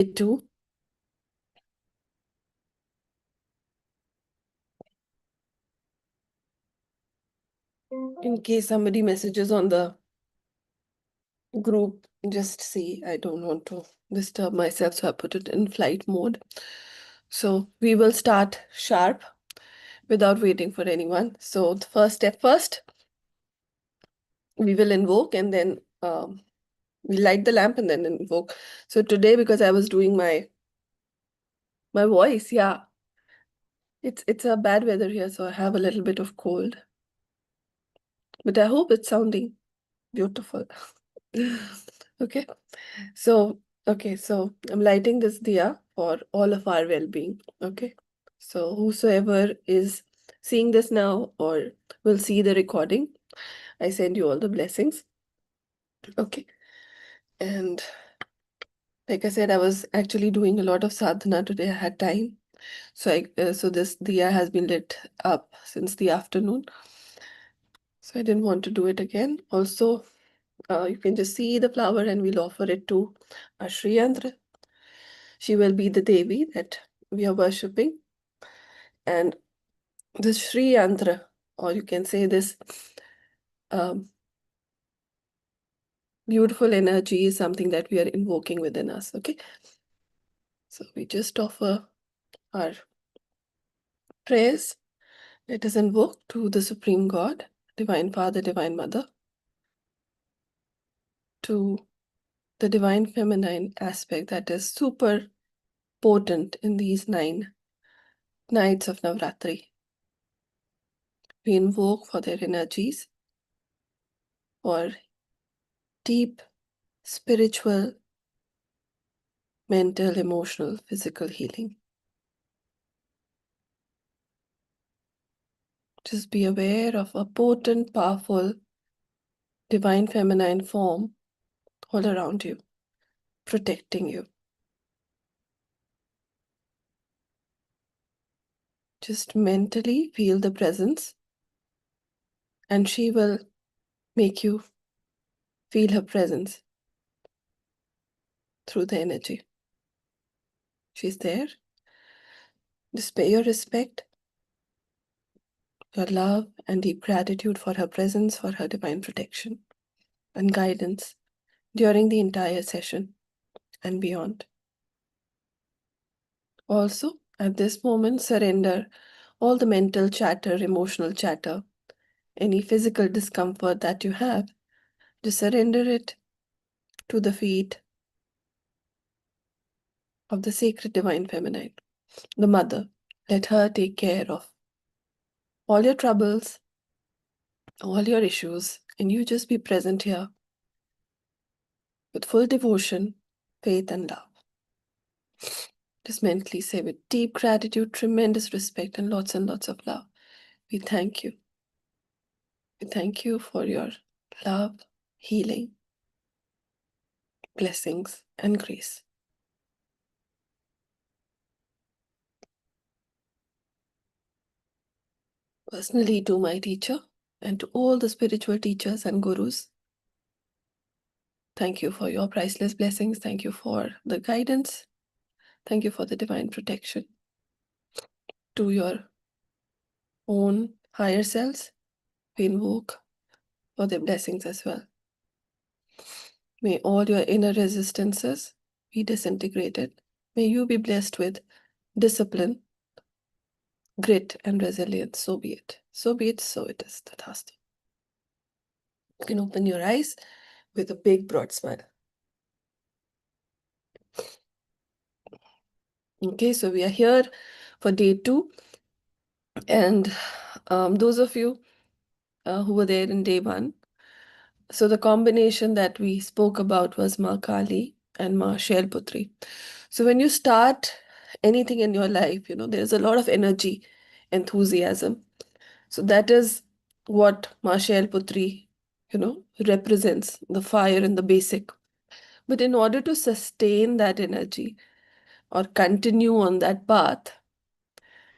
Two. In case somebody messages on the group, just see, I don't want to disturb myself, so I put it in flight mode. So we will start sharp without waiting for anyone. So the first step first, we will invoke and then we light the lamp and then invoke. So today, because I was doing my voice, yeah, it's a bad weather here, so I have a little bit of cold. But I hope it's sounding beautiful. Okay. So, so I'm lighting this diya for all of our well-being. Okay. So whosoever is seeing this now or will see the recording, I send you all the blessings. Okay. And like I said, I was actually doing a lot of sadhana today. I had time. So so this diya has been lit up since the afternoon. So I didn't want to do it again. Also, you can just see the flower and we'll offer it to Shri Yandra. She will be the Devi that we are worshipping. And this Sri Yandra, or you can say this um, beautiful energy is something that we are invoking within us. Okay. So we just offer our prayers. Let us invoke to the Supreme God, Divine Father, Divine Mother, to the Divine Feminine aspect that is super potent in these 9 nights of Navratri. We invoke for their energies, for deep spiritual, mental, emotional, physical healing. Just be aware of a potent, powerful, divine feminine form all around you, protecting you. Just mentally feel the presence, and she will make you feel her presence through the energy. She's there. Just pay your respect, your love, and deep gratitude for her presence, for her divine protection and guidance during the entire session and beyond. Also, at this moment, surrender all the mental chatter, emotional chatter, any physical discomfort that you have. Just surrender it to the feet of the sacred divine feminine, the mother. Let her take care of all your troubles, all your issues, and you just be present here with full devotion, faith, and love. Just mentally say with deep gratitude, tremendous respect, and lots of love. We thank you. We thank you for your love, healing, blessings, and grace. Personally, to my teacher and to all the spiritual teachers and gurus, thank you for your priceless blessings. Thank you for the guidance. Thank you for the divine protection. To your own higher selves, we invoke for their blessings as well. May all your inner resistances be disintegrated. May you be blessed with discipline, grit, and resilience. So be it. So be it. So it is. Tathastu. You can open your eyes with a big, broad smile. Okay, so we are here for day 2. And those of you who were there in day 1, so the combination that we spoke about was Maa Kali and Maa Shailputri. So when you start anything in your life, there's a lot of energy, enthusiasm. So that is what Maa Shailputri, represents, the fire and the basic. But in order to sustain that energy or continue on that path,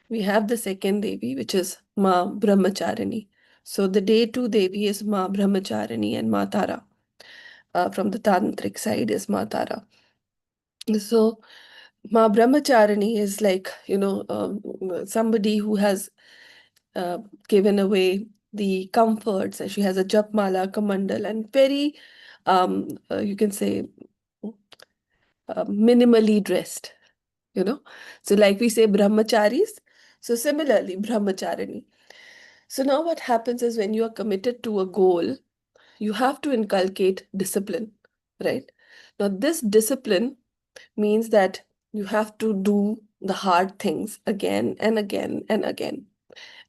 we have the second Devi, which is Maa Brahmacharini. So the day 2 Devi is Maa Brahmacharini and Maa Tara. From the tantric side is Maa Tara. So Maa Brahmacharini is like, somebody who has uh, given away the comforts. And she has a japmala, kamandal, and very, you can say, minimally dressed, you know. So like we say brahmacharis, so similarly brahmacharini. So now what happens is when you are committed to a goal, you have to inculcate discipline, right? Now this discipline means that you have to do the hard things again and again and again.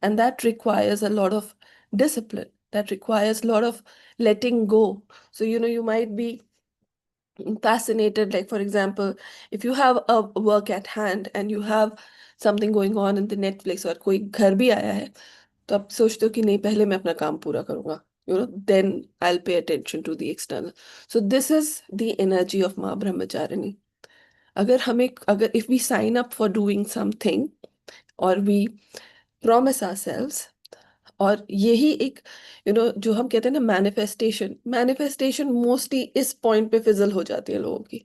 And that requires a lot of discipline. That requires a lot of letting go. So, you might be fascinated, like, for example, if you have a work at hand and you have something going on in the Netflix और कोई घर भी आया है तो आप सोचते हो कि नहीं पहले मैं अपना काम पूरा करूंगा, then I'll pay attention to the external. So this is the energy of Maa Brahmacharini. अगर if we sign up for doing something or we promise ourselves, और यही एक जो हम कहते हैं ना मैनिफेस्टेशन मोस्टली इस पॉइंट पे फिजल हो जाती है लोगों की,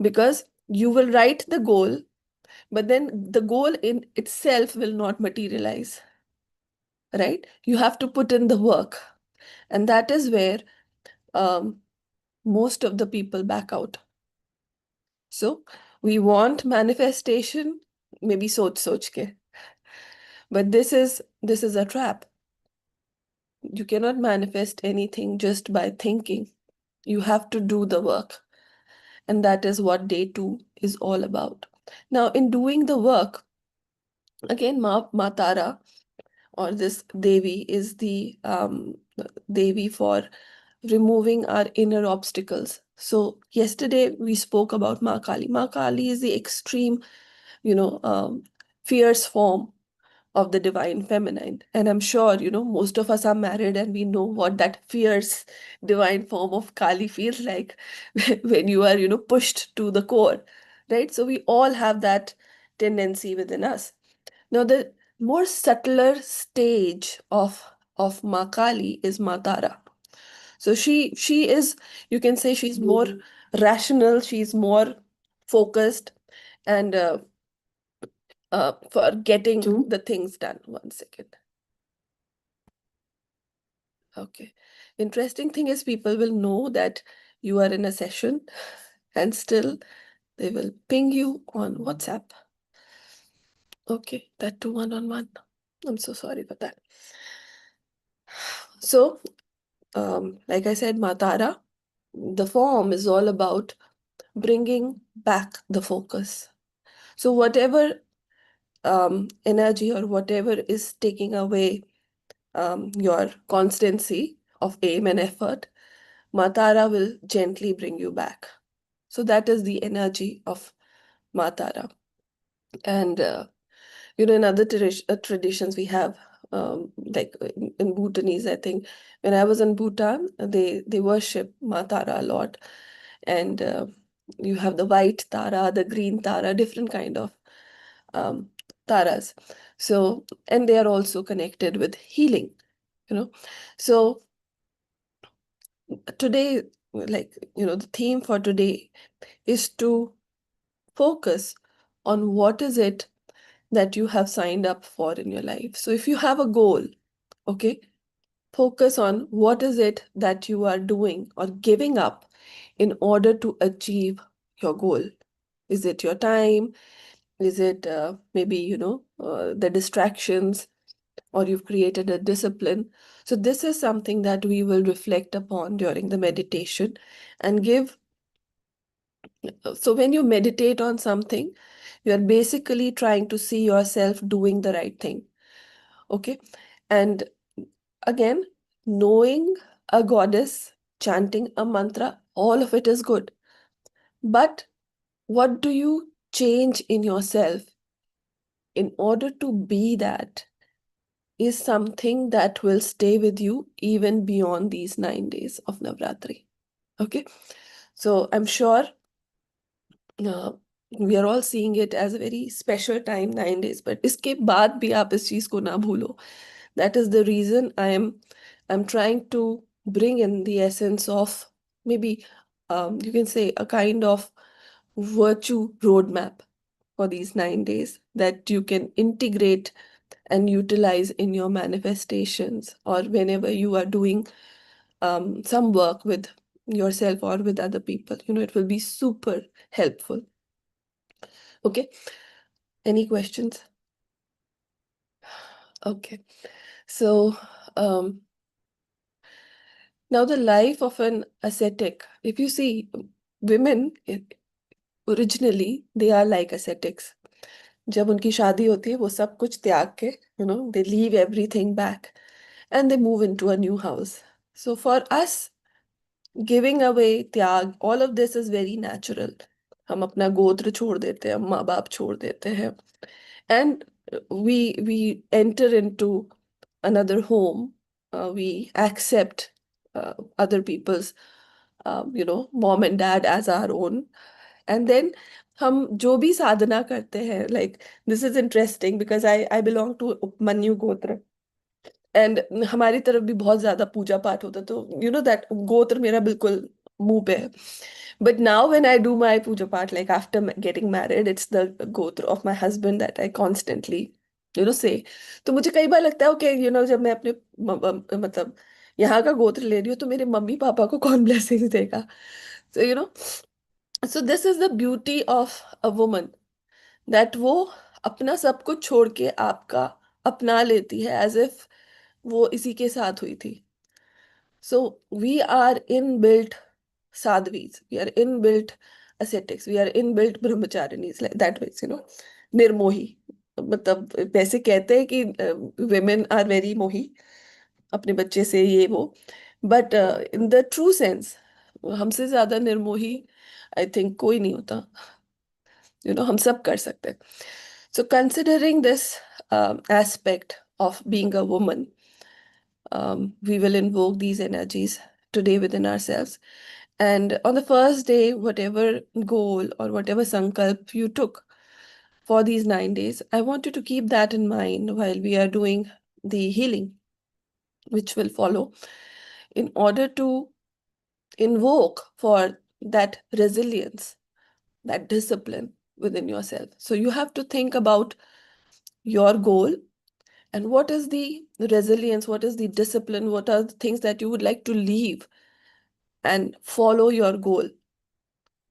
because you will write the goal, but then the goal in itself will not materialize, right? You have to put in the work, and that is where um, most of the people back out. So we want manifestation, maybe soch ke, but this is a trap. You cannot manifest anything just by thinking. You have to do the work. And that is what day 2 is all about. Now, in doing the work, again, Ma Tara, or this Devi, is the Devi for removing our inner obstacles. So yesterday we spoke about Ma Kali. Ma Kali is the extreme, fierce form of the divine feminine. And I'm sure, most of us are married and we know what that fierce divine form of Kali feels like when you are, pushed to the core, right? So we all have that tendency within us. Now, the more subtler stage of Ma Kali is Ma Tara. So she is, you can say, she's more rational, she's more focused, and for getting the things done. One second. Okay. Interesting thing is people will know that you are in a session and still they will ping you on WhatsApp. Okay, that too one-on-one. I'm so sorry for that. So, like I said, Maa Tara, the form is all about bringing back the focus. So whatever energy or whatever is taking away your constancy of aim and effort, Maa Tara will gently bring you back. So that is the energy of Maa Tara. And in other traditions we have, like in Bhutanese, I think when I was in Bhutan, they worship Maa Tara a lot. And you have the white Tara, the green Tara, different kind of um, Taras. So, and they are also connected with healing, So today, like, the theme for today is to focus on what is it that you have signed up for in your life. So if you have a goal, okay, focus on what is it that you are doing or giving up in order to achieve your goal. Is it your time? Is it maybe, the distractions, or you've created a discipline? So this is something that we will reflect upon during the meditation and give. So when you meditate on something, you're basically trying to see yourself doing the right thing. Okay. And again, knowing a goddess, chanting a mantra, all of it is good. But what do you change in yourself in order to be that is something that will stay with you even beyond these 9 days of Navratri. Okay. So I'm sure uh, we are all seeing it as a very special time, 9 days, but इसके बाद भी आप इस चीज को ना भूलो. That is the reason I'm trying to bring in the essence of maybe you can say a kind of virtue roadmap for these 9 days that you can integrate and utilize in your manifestations, or whenever you are doing some work with yourself or with other people. It will be super helpful. Okay. Any questions? Okay. So, now the life of an ascetic, if you see, women originally they are like ascetics. जब उनकी शादी होती है वो सब कुछ त्याग के, they leave everything back and they move into a new house. So for us, giving away, त्याग, all of this is very natural. हम अपना गोत्र छोड़ देते हैं, हम माँ बाप छोड़ देते हैं, and we enter into another home. We accept other people's mom and dad as our own. And then हम जो भी साधना करते हैं, like this is interesting because I belong to Upmanyu गोत्र, एंड हमारी तरफ भी बहुत ज्यादा पूजा पाठ होता, तो दैट गोत्र मेरा बिल्कुल मुंह पे है. But now when I do my puja path, like after getting married, it's the gotra of my husband that I constantly say. तो मुझे कई बार लगता है, ओके, जब मैं अपने मतलब यहाँ का गोत्र ले रही हूँ, तो मेरे मम्मी पापा को कौन ब्लेसिंग देगा? So so this is the beauty of a woman, that वो अपना सब कुछ छोड़ के आपका अपना लेती है, एज इफ वो इसी के साथ हुई थी. So we are inbuilt sadhvis, we are inbuilt ascetics, we are inbuilt brahmacharinis, like that ways, Nirmohi. मतलब वैसे कहते हैं कि women are very मोही अपने बच्चे से, ये वो, but in the true sense हमसे ज्यादा निर्मोही आई थिंक कोई नहीं होता. हम सब कर सकते हैं. So considering this aspect of being a woman, we will invoke these energies today within ourselves. And on the first day, whatever goal or whatever sankalp you took for these 9 days, I want you to keep that in mind while we are doing the healing, which will follow, in order to invoke for that resilience, that discipline within yourself. So you have to think about your goal and what is the resilience, what is the discipline, what are the things that you would like to leave and follow your goal.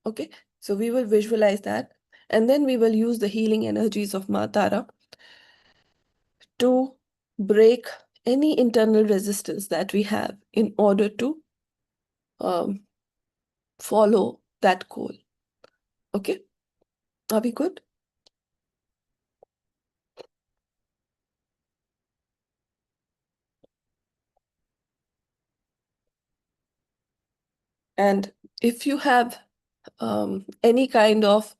Okay, so we will visualize that, and then we will use the healing energies of Maa Tara to break any internal resistance that we have in order to um, follow that goal. Okay, are we good? And if you have any kind of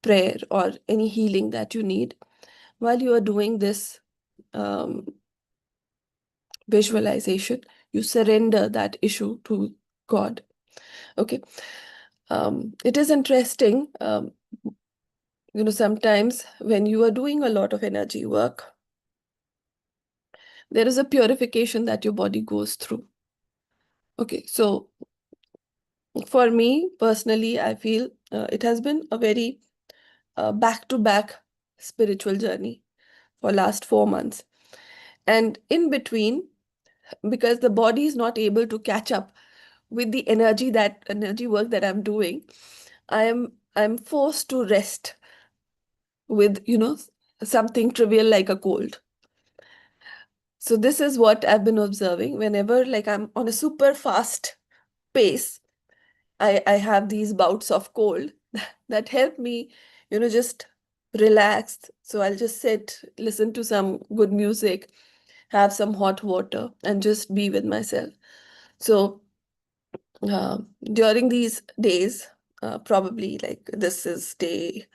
prayer or any healing that you need while you are doing this um, visualization, you surrender that issue to God. Okay. It is interesting, sometimes when you are doing a lot of energy work, there is a purification that your body goes through. Okay, so for me personally, I feel it has been a very back-to-back spiritual journey for last 4 months. And in between, because the body is not able to catch up with the energy work that I'm doing, I'm forced to rest with something trivial like a cold. So this is what I've been observing. Whenever like I'm on a super fast pace, I have these bouts of cold that help me, just relax. So I'll just sit, listen to some good music, have some hot water, and just be with myself. So during these days, probably like this is day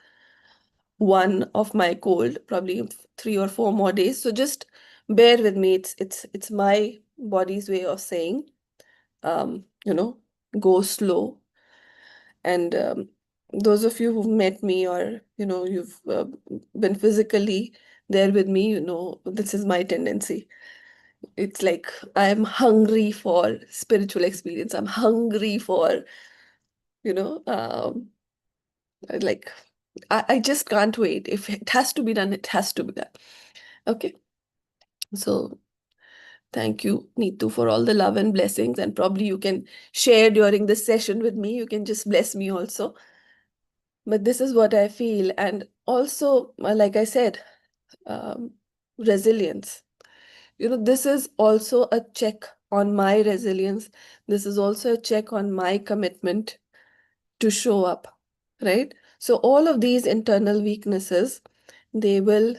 one of my cold, probably 3 or 4 more days. So just bear with me. It's my body's way of saying, um, you know, go slow. And those of you who've met me, or you've been physically there with me, this is my tendency. It's like I'm hungry for spiritual experience. I'm hungry for, you know, um, Like, I just can't wait. If it has to be done, it has to be done. Okay. So thank you, Neetu, for all the love and blessings. And probably you can share during this session with me. You can just bless me also. But this is what I feel. And also, like I said, um, resilience. This is also a check on my resilience. This is also a check on my commitment to show up, right? So all of these internal weaknesses, they will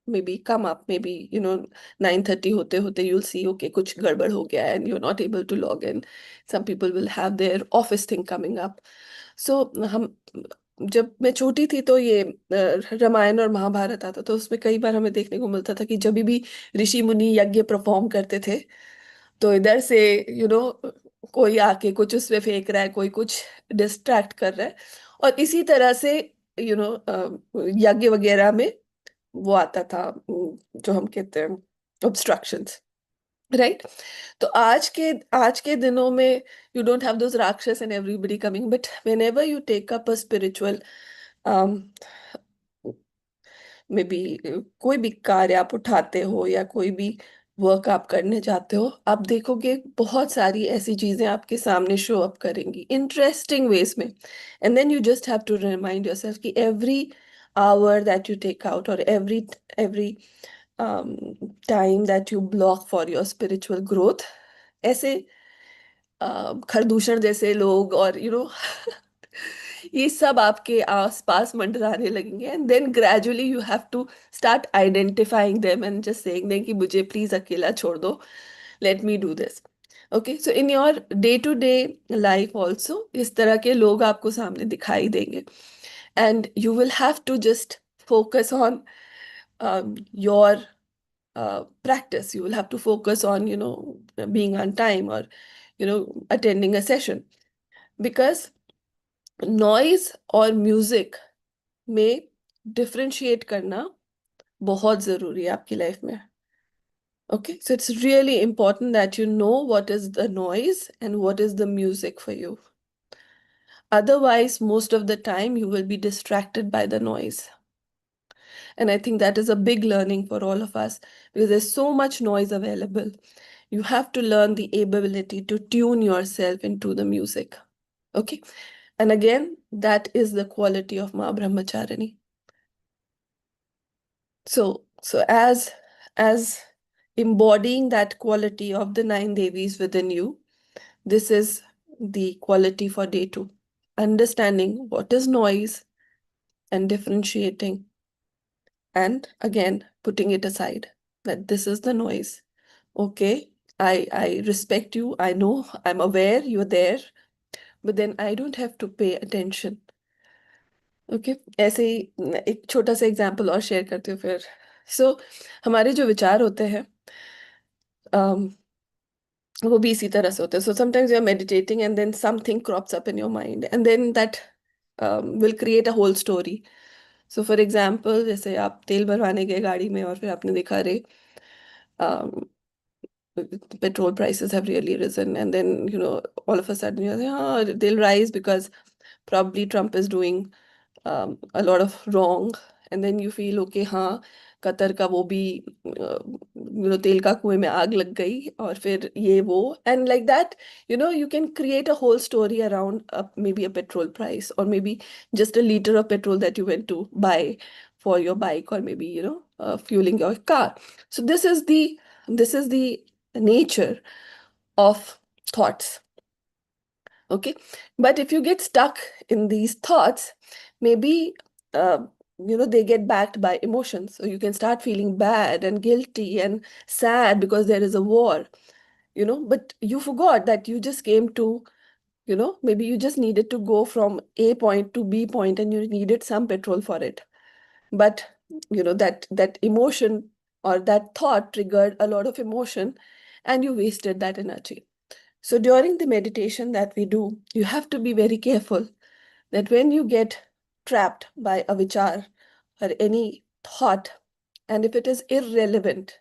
maybe come up. Maybe 9:30 hote hote you'll see, okay, kuch gadbad ho gaya, and you're not able to log in. Some people will have their office thing coming up. So हम जब मैं छोटी थी तो ये रामायण और महाभारत आता, तो उसमें कई बार हमें देखने को मिलता था कि जब भी ऋषि मुनि यज्ञ परफॉर्म करते थे, तो इधर से कोई आके कुछ उसमें फेंक रहा है, कोई कुछ डिस्ट्रैक्ट कर रहा है, और इसी तरह से यज्ञ वगैरह में वो आता था, जो हम कहते हैं ऑब्स्ट्रक्शंस, राइट? तो आज के दिनों में you don't have those rakshas and everybody coming, but whenever you take up a spiritual um, में भी कोई भी कार्य आप उठाते हो या कोई भी वर्क आप करने जाते हो, आप देखोगे बहुत सारी ऐसी चीजें आपके सामने शो अप करेंगी इंटरेस्टिंग वेज में. And then you just have to remind yourself कि every hour that you take out, or every time that you block for your spiritual growth, ऐसे खरदूषण जैसे लोग और ये सब आपके आसपास मंडराने लगेंगे. And then gradually you have to start identifying them and just saying them कि मुझे प्लीज अकेला छोड़ दो, let me do this. Okay, so in your day to day life also इस तरह के लोग आपको सामने दिखाई देंगे, and you will have to just focus on your practice. You will have to focus on being on time, or attending a session, because noise और music में डिफरेंशिएट करना बहुत जरूरी है आपकी लाइफ में. Okay, so it's really important that you know what is the noise and what is the music for you. Otherwise, most of the time, you will be distracted by the noise. And I think that is a big learning for all of us, because there's so much noise available. You have to learn the ability to tune yourself into the music. Okay. And again, that is the quality of Maa Brahmacharini. So as embodying that quality of the 9 Devis within you, this is the quality for day 2. Understanding what is noise and differentiating, and again putting it aside, that this is the noise. Okay, I respect you, I know, I'm aware you're there, but then I don't have to pay attention. Okay, ऐसे ही एक छोटा सा example और share करती हूँ फिर. सो हमारे जो विचार होते हैं, वो भी इसी तरह से होते हैं. So sometimes you are meditating and then something crops up in your mind, and then that will create a whole story. So for example, जैसे आप तेल भरवाने गए गाड़ी में, और फिर आपने देखा, रे petrol prices have really risen, and then all of a sudden you're like, oh, they'll rise because probably Trump is doing a lot of wrong. And then you feel, okay, हाँ, कतर का वो भी तेल का कुएं में आग लग गई, और फिर ये वो, and like that, you can create a whole story around maybe a petrol price, or maybe just a liter of petrol that you went to buy for your bike, or maybe fueling your car. So this is the nature of thoughts. Okay, but if you get stuck in these thoughts, maybe uh, they get backed by emotions, so you can start feeling bad and guilty and sad because there is a war, but you forgot that you just came to, maybe you just needed to go from A point to B point, and you needed some petrol for it. But that emotion or that thought triggered a lot of emotion, and you wasted that energy. So during the meditation that we do, you have to be very careful that when you get trapped by a vichar or any thought, and if it is irrelevant,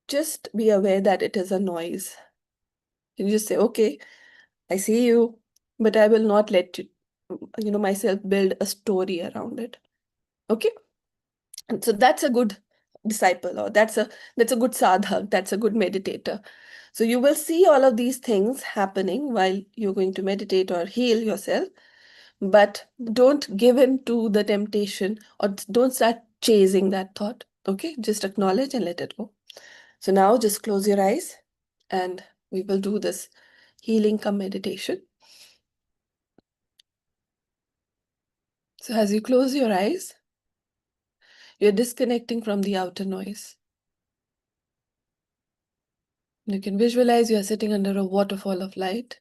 just be aware that it is a noise. You just say, okay, I see you, but I will not let you. myself build a story around it. Okay. And so that's a good disciple, or that's a good sadhak, that's a good meditator. So you will see all of these things happening while you're going to meditate or heal yourself, but don't give in to the temptation, or don't start chasing that thought. Okay, just acknowledge and let it go. So now just close your eyes and we will do this healing come meditation. So as you close your eyes, you're disconnecting from the outer noise. You can visualize you are sitting under a waterfall of light,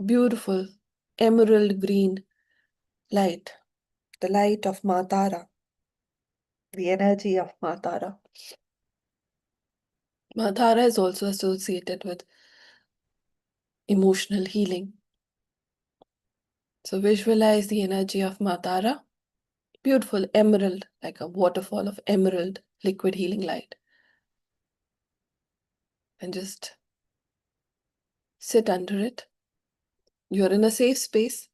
beautiful emerald green light, the light of Maa Tara, the energy of Maa Tara. Maa Tara is also associated with emotional healing. So visualize the energy of Maa Tara, beautiful emerald, like a waterfall of emerald liquid healing light. And just sit under it. You're in a safe space.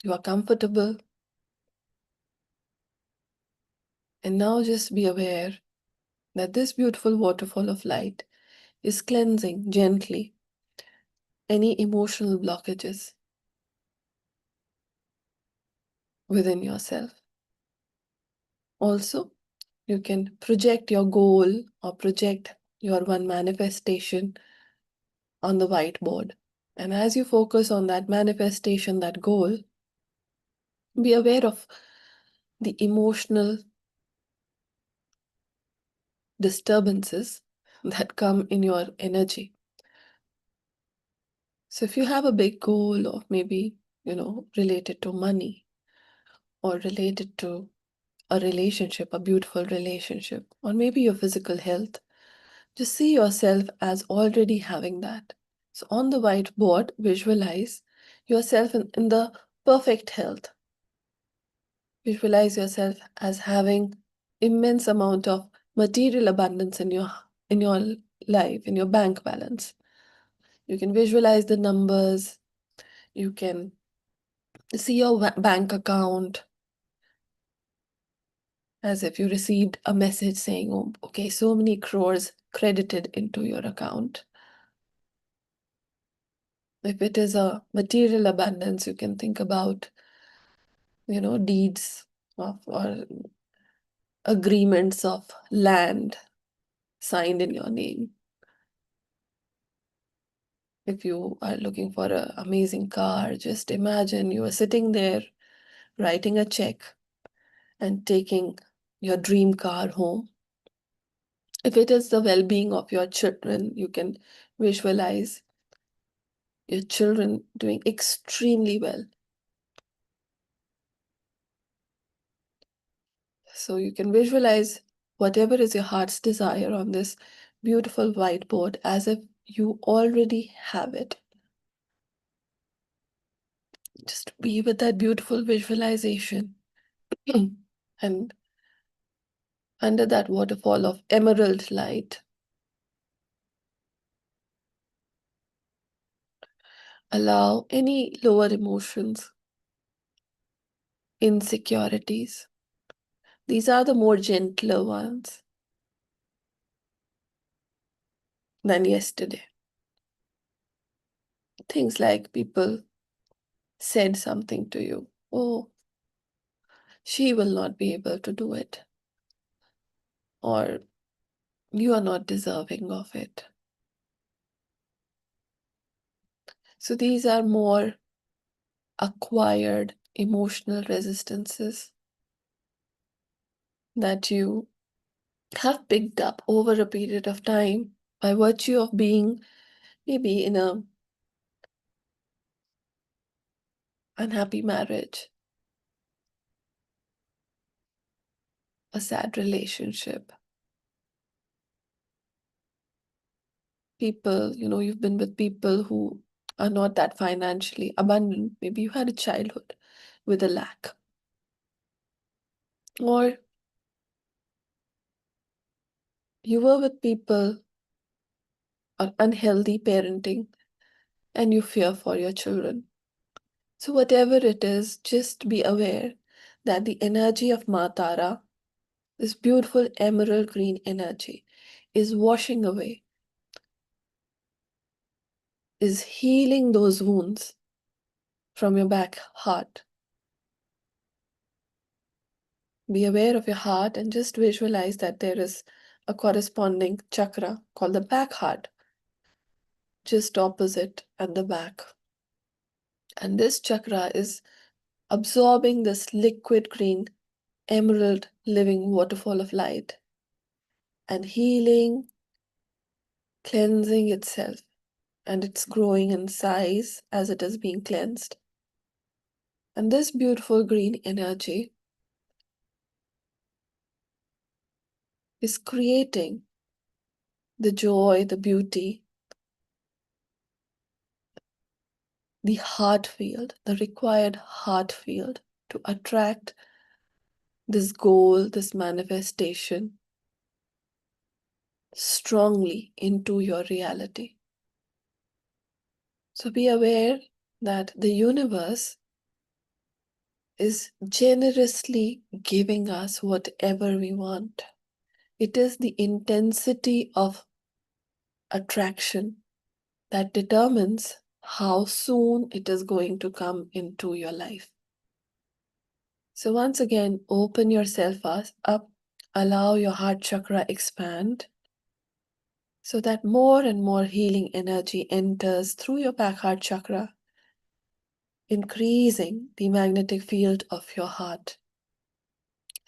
You are comfortable. And now just be aware that this beautiful waterfall of light is cleansing gently any emotional blockages within yourself. Also, you can project your goal or project your one manifestation on the whiteboard. And as you focus on that manifestation, that goal, be aware of the emotional disturbances that come in your energy. So if you have a big goal, or maybe, related to money, or related to a relationship, a beautiful relationship, or maybe your physical health, just see yourself as already having that. So on the whiteboard, visualize yourself in the perfect health. Visualize yourself as having immense amount of material abundance in your life, in your bank balance. You can visualize the numbers. You can see your bank account as if you received a message saying, oh, okay, so many crores credited into your account. If it is a material abundance, you can think about, deeds of, or agreements of land signed in your name. If you are looking for an amazing car, just imagine you are sitting there writing a check and taking your dream car home. If it is the well-being of your children, you can visualize your children doing extremely well. So you can visualize whatever is your heart's desire on this beautiful whiteboard as if you already have it. Just be with that beautiful visualization. And under that waterfall of emerald light, allow any lower emotions, insecurities. These are the more gentler ones than yesterday. Things like people said something to you. Oh, she will not be able to do it. Or you are not deserving of it. So these are more acquired emotional resistances that you have picked up over a period of time by virtue of being maybe in a unhappy marriage, a sad relationship. People, you've been with people who are not that financially abundant. Maybe you had a childhood with a lack. Or you were with people or unhealthy parenting and you fear for your children. So whatever it is, just be aware that the energy of Maa Tara, this beautiful emerald green energy, is washing away, is healing those wounds from your back heart. Be aware of your heart and just visualize that there is a corresponding chakra called the back heart, just opposite at the back. And this chakra is absorbing this liquid green emerald living waterfall of light and healing, cleansing itself. And it's growing in size as it is being cleansed. And this beautiful green energy is creating the joy, the beauty, the heart field, the required heart field to attract this goal, this manifestation strongly into your reality. So be aware that the universe is generously giving us whatever we want. It is the intensity of attraction that determines how soon it is going to come into your life. So once again, open yourself up, allow your heart chakra expand so that more and more healing energy enters through your back heart chakra, increasing the magnetic field of your heart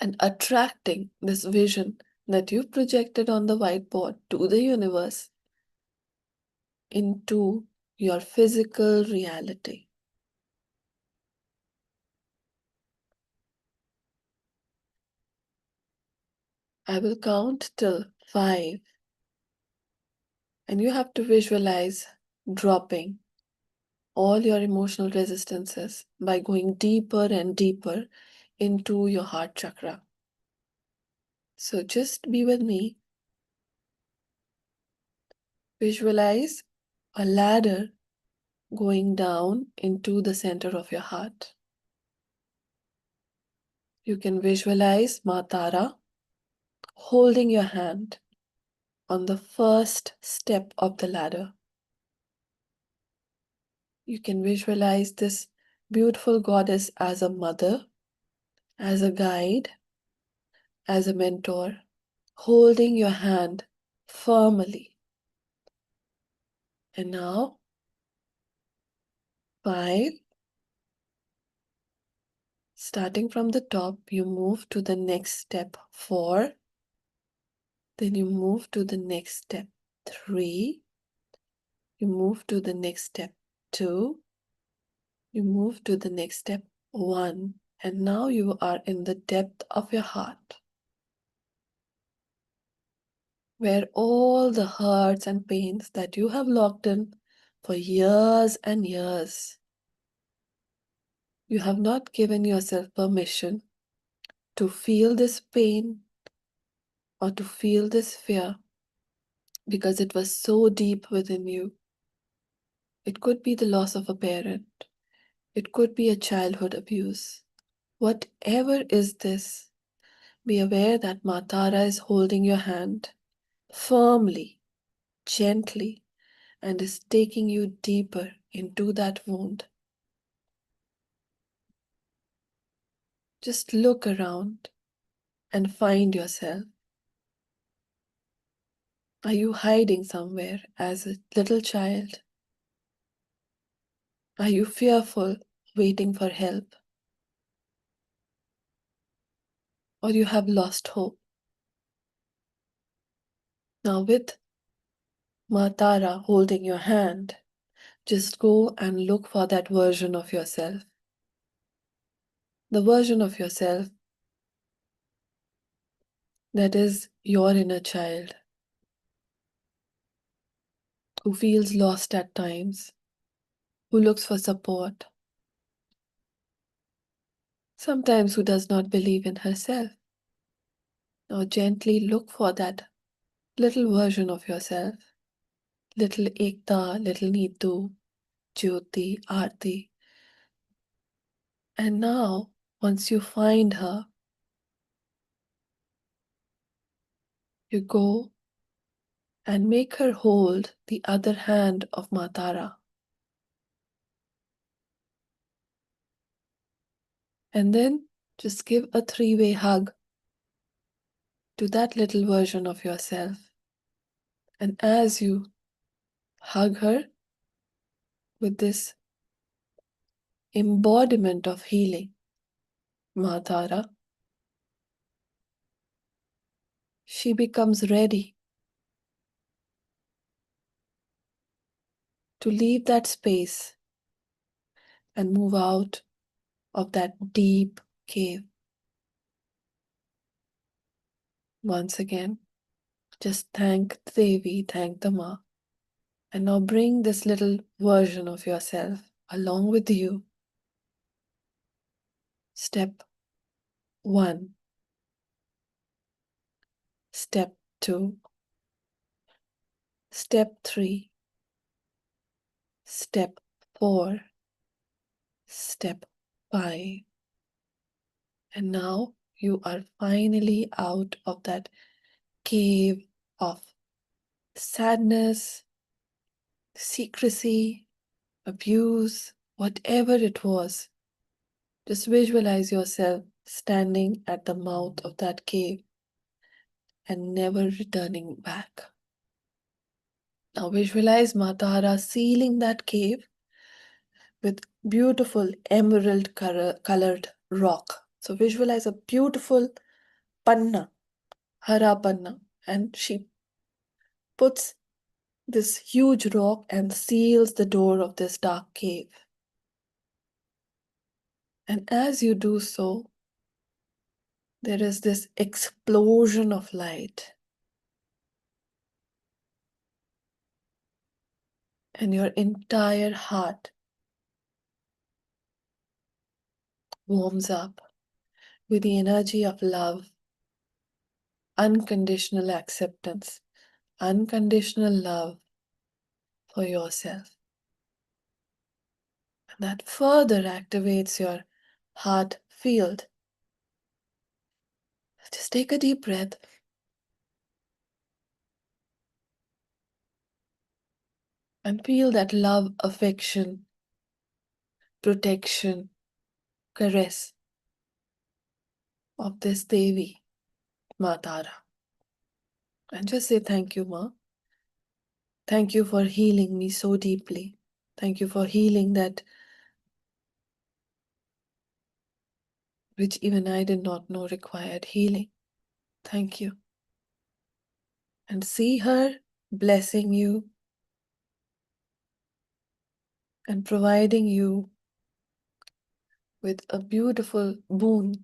and attracting this vision that you've projected on the whiteboard to the universe into your physical reality. I will count till 5, and you have to visualize dropping all your emotional resistances by going deeper and deeper into your heart chakra. So just be with me. Visualize a ladder going down into the center of your heart. You can visualize Maa Tara holding your hand on the first step of the ladder. You can visualize this beautiful goddess as a mother, as a guide, as a mentor, holding your hand firmly. And now, 5, starting from the top, you move to the next step, 4, then you move to the next step, 3, you move to the next step, 2, you move to the next step, 1, and now you are in the depth of your heart, where all the hurts and pains that you have locked in for years and years, you have not given yourself permission to feel this pain or to feel this fear because it was so deep within you. It could be the loss of a parent. It could be a childhood abuse. Whatever is this, be aware that Maa Tara is holding your hand firmly, gently, and is taking you deeper into that wound. Just look around and find yourself. Are you hiding somewhere as a little child? Are you fearful, waiting for help? Or you have lost hope? Now with Maa Tara holding your hand, just go and look for that version of yourself. The version of yourself that is your inner child, who feels lost at times, who looks for support, sometimes who does not believe in herself. Now gently look for that little version of yourself, little Ekta, little Neetu, Jyoti, Aarti. And now, once you find her, you go and make her hold the other hand of Maa Tara. And then just give a three-way hug to that little version of yourself. And as you hug her with this embodiment of healing, Maa Tara, she becomes ready to leave that space and move out of that deep cave. Once again, just thank the Devi, thank the Ma, and now bring this little version of yourself along with you. Step 1, Step 2, Step 3, Step 4, Step 5. And now you are finally out of that cave of sadness, secrecy, abuse, whatever it was. Just visualize yourself standing at the mouth of that cave and never returning back. Now visualize Maa Tara sealing that cave with beautiful emerald colored rock. So visualize a beautiful panna, hara panna, and she puts this huge rock and seals the door of this dark cave. And as you do so, there is this explosion of light. And your entire heart warms up with the energy of love, unconditional acceptance, unconditional love for yourself. And that further activates your heart field. Just take a deep breath. And feel that love, affection, protection, caress of this Devi, Maa Tara. And just say thank you, Ma. Thank you for healing me so deeply. Thank you for healing that which even I did not know required healing. Thank you. And see her blessing you and providing you with a beautiful boon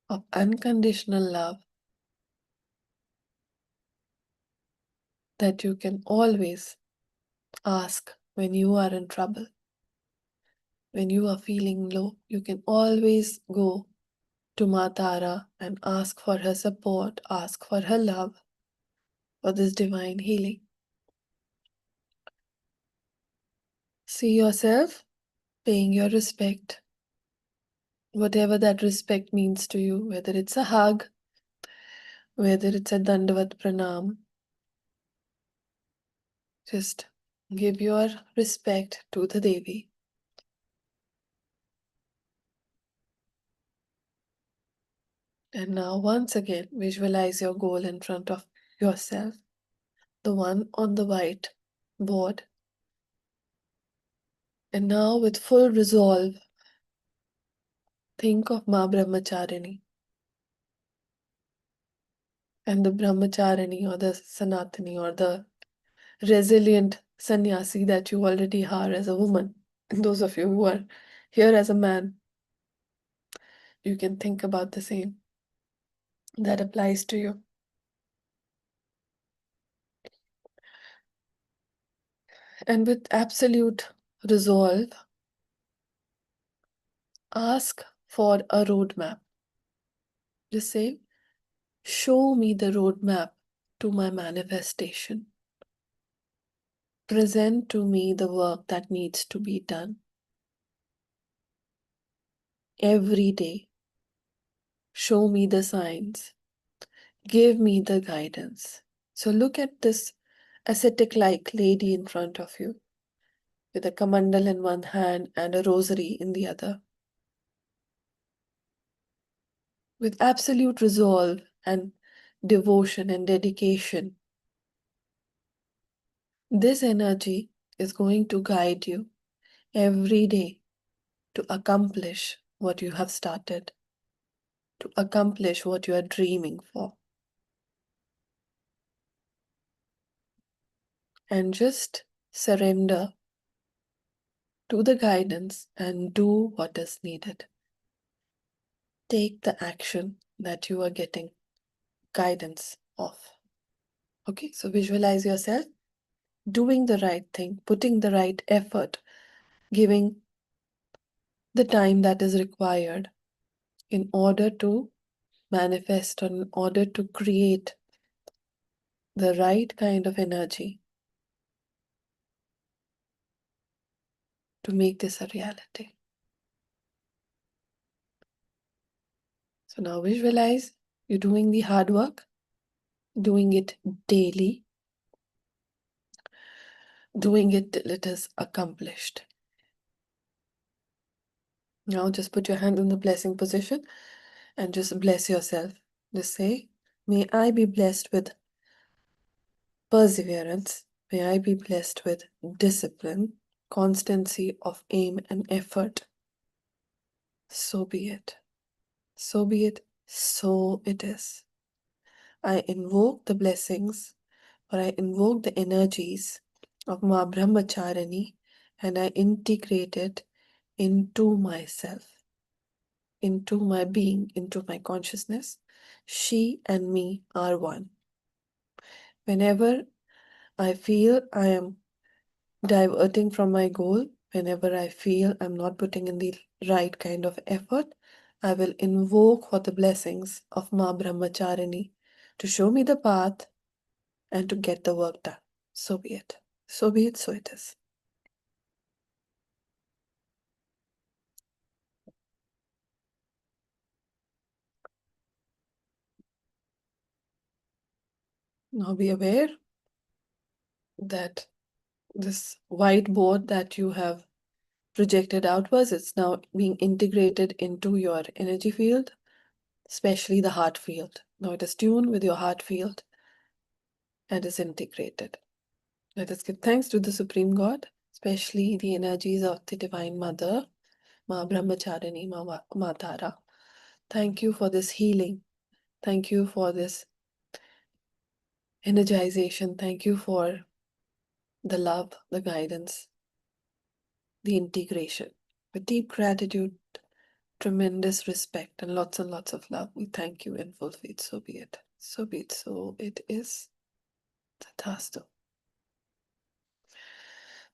of unconditional love that you can always ask when you are in trouble. When you are feeling low, you can always go to Maa Tara and ask for her support, ask for her love, for this divine healing. See yourself paying your respect, whatever that respect means to you, whether it's a hug, whether it's a Dandavat Pranam. Just give your respect to the Devi. And now once again, visualize your goal in front of yourself, the one on the white board. And now with full resolve, think of Maa Brahmacharini. And the Brahmacharini or the Sanatani or the resilient sannyasi that you already are as a woman. And those of you who are here as a man, you can think about the same. That applies to you. And with absolute resolve, ask for a roadmap. Just say, show me the roadmap to my manifestation. Present to me the work that needs to be done every day. Show me the signs. Give me the guidance. So look at this ascetic-like lady in front of you with a kamandal in one hand and a rosary in the other. With absolute resolve and devotion and dedication, this energy is going to guide you every day to accomplish what you have started, to accomplish what you are dreaming for. And just surrender to the guidance and do what is needed. Take the action that you are getting guidance of. Okay, so visualize yourself doing the right thing, putting the right effort, giving the time that is required in order to manifest, or in order to create the right kind of energy to make this a reality. So now visualize you're doing the hard work, doing it daily, doing it till it is accomplished. Now just put your hand in the blessing position and just bless yourself. Just say, may I be blessed with perseverance. May I be blessed with discipline, constancy of aim and effort. So be it. So be it. So it is. I invoke the blessings, or I invoke the energies of Maa Brahmacharini, and I integrate it into myself, into my being, into my consciousness. She and me are one. Whenever I feel I am diverting from my goal, whenever I feel I'm not putting in the right kind of effort, I will invoke for the blessings of Maa Brahmacharini to show me the path and to get the work done. So be it. So be it, so it is. Now be aware that this whiteboard that you have projected outwards, it's now being integrated into your energy field, especially the heart field. Now it is tuned with your heart field and is integrated. Let us give thanks to the Supreme God, especially the energies of the Divine Mother, Maa Brahmacharini, Maa Tara. Thank you for this healing. Thank you for this energization. Thank you for the love, the guidance, the integration. With deep gratitude, tremendous respect, and lots of love, we thank you in full faith. So be it. So be it. So it is. Tathastu.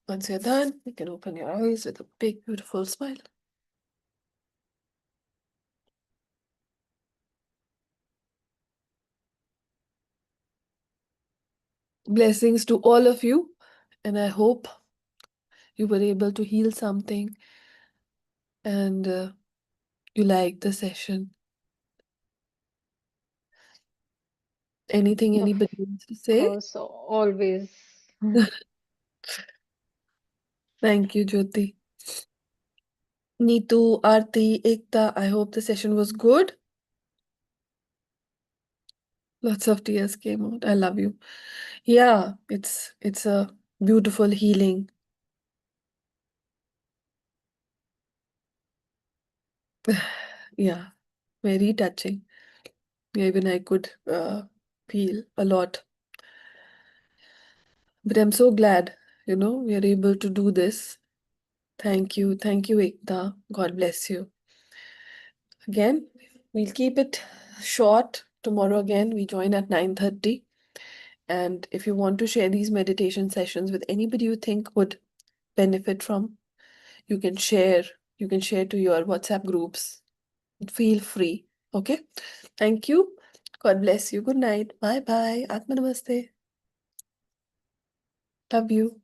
Once you're done, you can open your eyes with a big, beautiful smile. Blessings to all of you, and I hope you were able to heal something and you liked the session. Anything Of anybody wants to say? course, always. Thank you, Jyoti. Neetu, Aarti, Ekta, I hope the session was good. Lots of tears came out. I love you. Yeah, it's a beautiful healing. Yeah, very touching. Even I could feel a lot. But I'm so glad, we are able to do this. Thank you. Thank you, Ekta. God bless you. Again, we'll keep it short. Tomorrow again, we join at 9:30. And if you want to share these meditation sessions with anybody you think would benefit from, you can share. You can share to your WhatsApp groups. Feel free. Okay? Thank you. God bless you. Good night. Bye bye. Atma Namaste. Love you.